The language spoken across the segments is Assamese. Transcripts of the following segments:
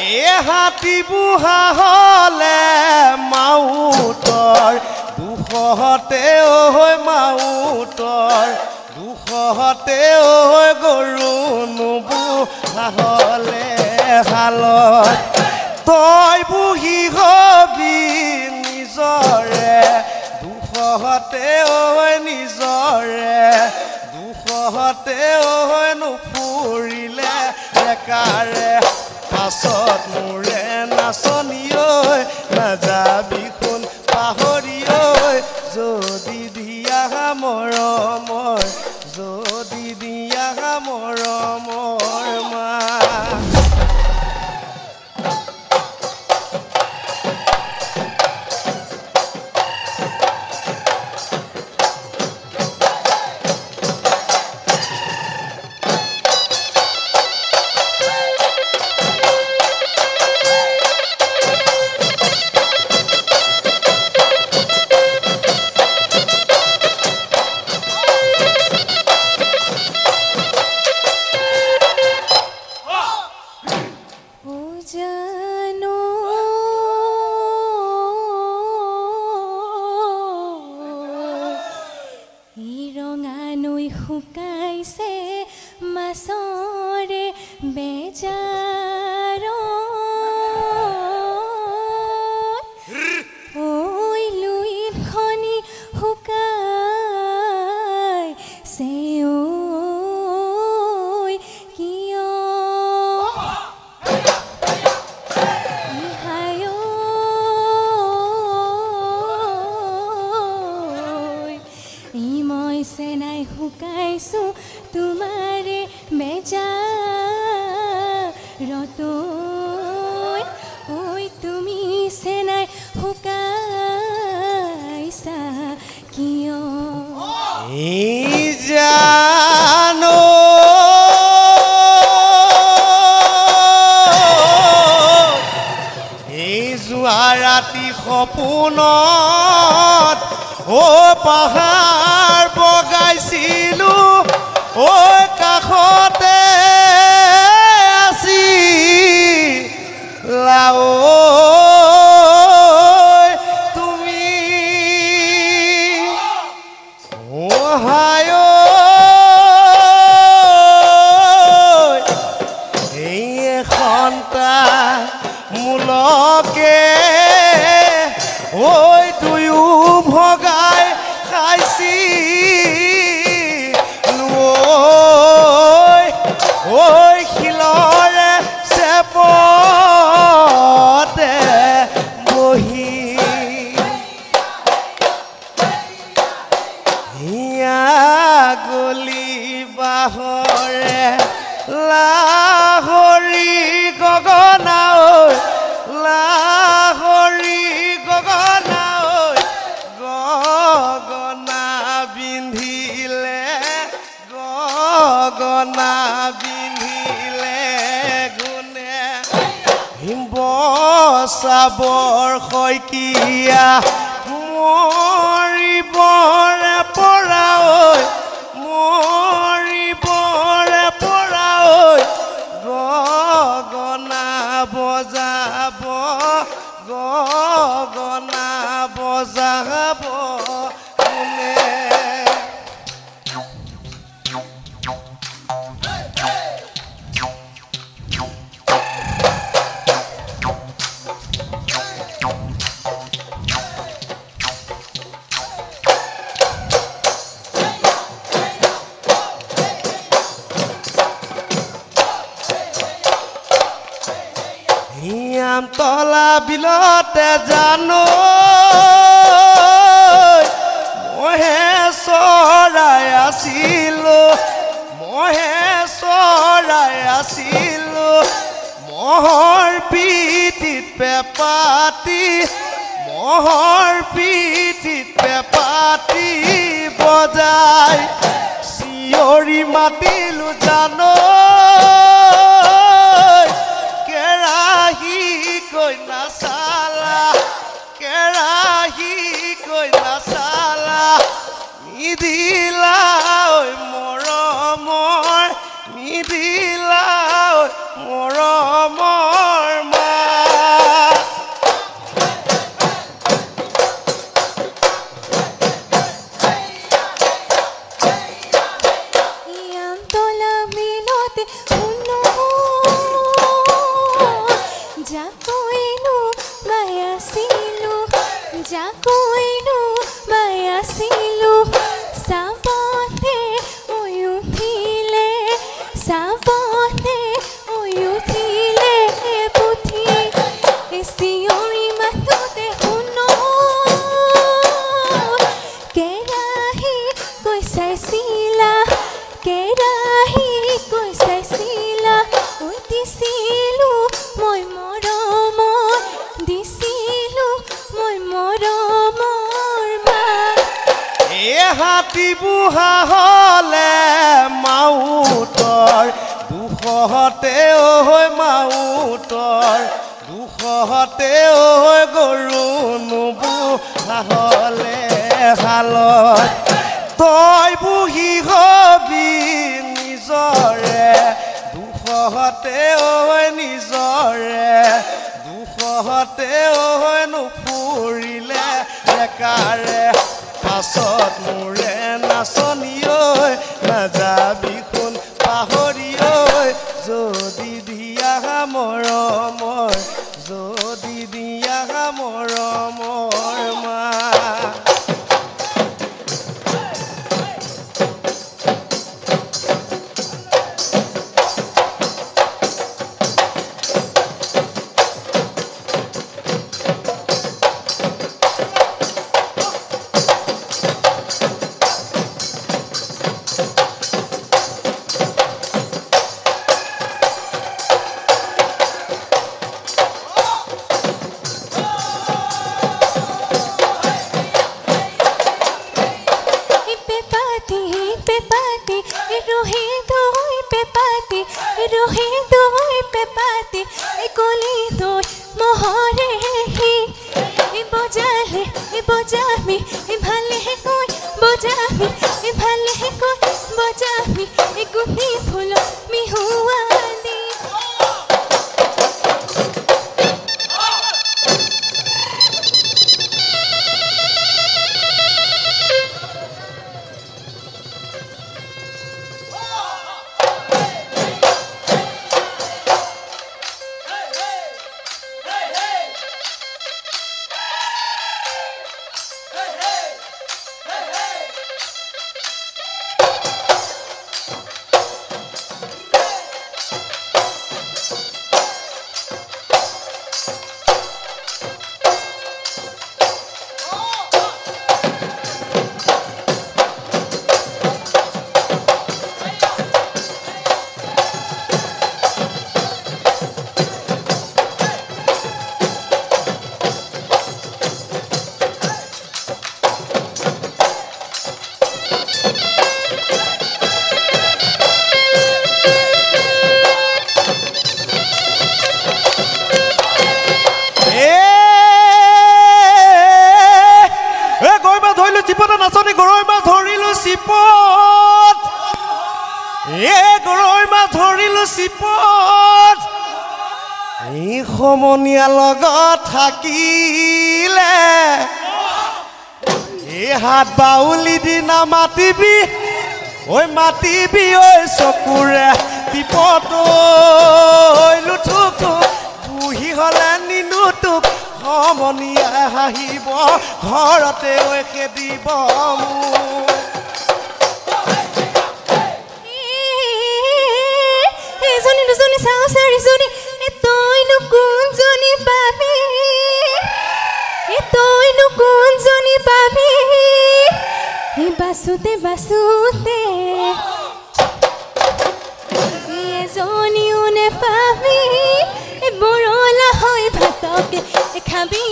হাতী বুঢ়া হলে মাউতৰ দুখতে ঐ মাউতৰ দুখতে ঐ গৰু নুবুঢ়া হলে হালত তই বুঢ়ী হবি নিজৰে দুখতে ঐ নিজৰে দুখতে ঐ নুফুৰিলে একাৰে পাছত মোৰে নাচনি ঐ নাযাবি শুন পাহৰি ঐ যদি দিয়া মৰমৰ যদি দিয়া মৰমৰ মা শুকাইছে মাছৰে বেজাৰ ঐ লুইত খনি শুকাইছে ঐ কিয় ইহাই ই মই চেনাই শুকাইছো তোমাৰে বেজাৰত ঐ তুমি চেনাই শুকাইছা কিয় জানো এই যোৱা ৰাতি সপোনত ও পাহাৰ বগাইছিলো ঐ কাষতে আছিলা তুমি এই এখনটা মূলকে ঐ দুয়ো ভগাই খাইছি ঐ শিলৰে চেপতে বহি গলি বাহৰে লাহৰি গগনা লাহৰি গগনা গগনা বিন্ধিলে গগনা বিন্ধিলে গুণে বচাবৰ শইকীয়া মৰিবৰে পৰা মৰিবৰে পৰা গগনা বজাব গগনা বজাব কোনে তলা বিলতে জানো মহে চৰাই আছিলো মহৰ পিঠিত পেপাতি বজাই চিঞৰি মাতিলো জানো নিদিলা মৰমৰ মৰমৰ কৈনো বাই আছিলো চাবতে উঠিলে চাবতে উঠিলে পুথি চিঞৰি মাতোতে শুনো কেৰাহী কৈ চাইছিলা কেৰাহী কৈ চাইছিলা দিছিলো মই মৰমৰ দিছিলো মই মৰমৰ মা হাতী বুঢ়া হলে মাউতৰ দুখতে ঐ মাউতৰ দুখতে ঐ গৰু নুবুঢ়া হলে হালত তই বুঢ়ী হবি নিজৰে দুখতে ঐ নিজৰে দুখতে ঐ নুফুৰিলে বেকাৰে পাছত মোৰে নাচনি ঐ নাযাবি শুন পাহৰি ঐ যদি দিয়া মৰমৰ যদি দিয়া মৰমৰ মা সমনীয়া লগত থাকিলে এই হাত বাউলি দিনা মাতিবি ঐ চকুৰে টিপত লুঠুক বুঢ়ী হলে নিনুটোক সমনীয়া হাঁহিব ঘৰতে খেদিব এজনী দুজনী চাওঁ চাৰিজনী তইনো কোনজনী পাবি তইনো কোনজনী পাবি বাচোতে বাচোতে এজনীও নেপাবি বৰলা হৈ ভাতকে খাবি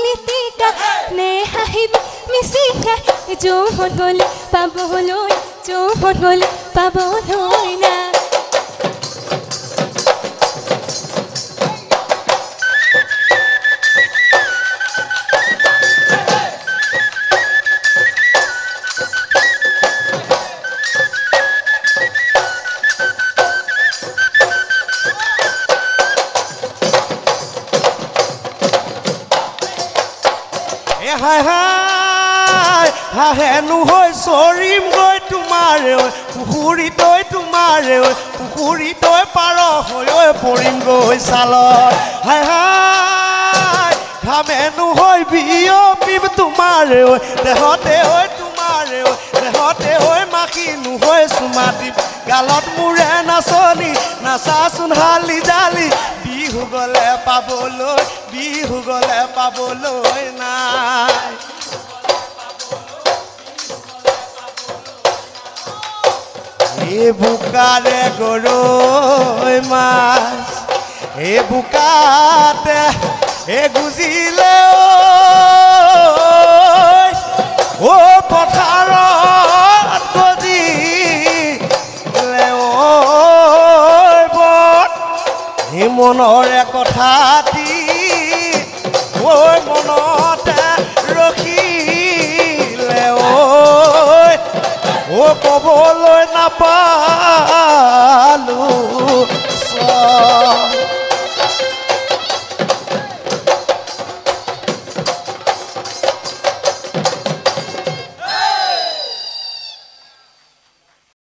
লিটিকা নে হাঁহিবি মিচিকা যৌৱন গ'লে পাবলৈ যৌৱন গ'লে পাবলৈ না হেনো হৈ চৰিম গৈ তোমাৰে পুখুৰী তই পাৰ হৈ পৰিম গৈ চালত ঘামে নহৈ বিয়পিব তোমাৰে ঐ দেহতে ঐ তোমাৰে ঐ দেহতে ঐ মাখি নহৈ চুমা দিম গালত মোৰে নাচনি নাচাচোন হালি জালি বিহু গলে পাবলৈ নাই এই বোকাৰে গৰৈ মাছ এই বোকাতে গুজিলে ঐ পথাৰত গজিলে ঐ মনৰে কথাটি ঐ মনতে ৰখিলে ঐ ক'বলৈ নাপায়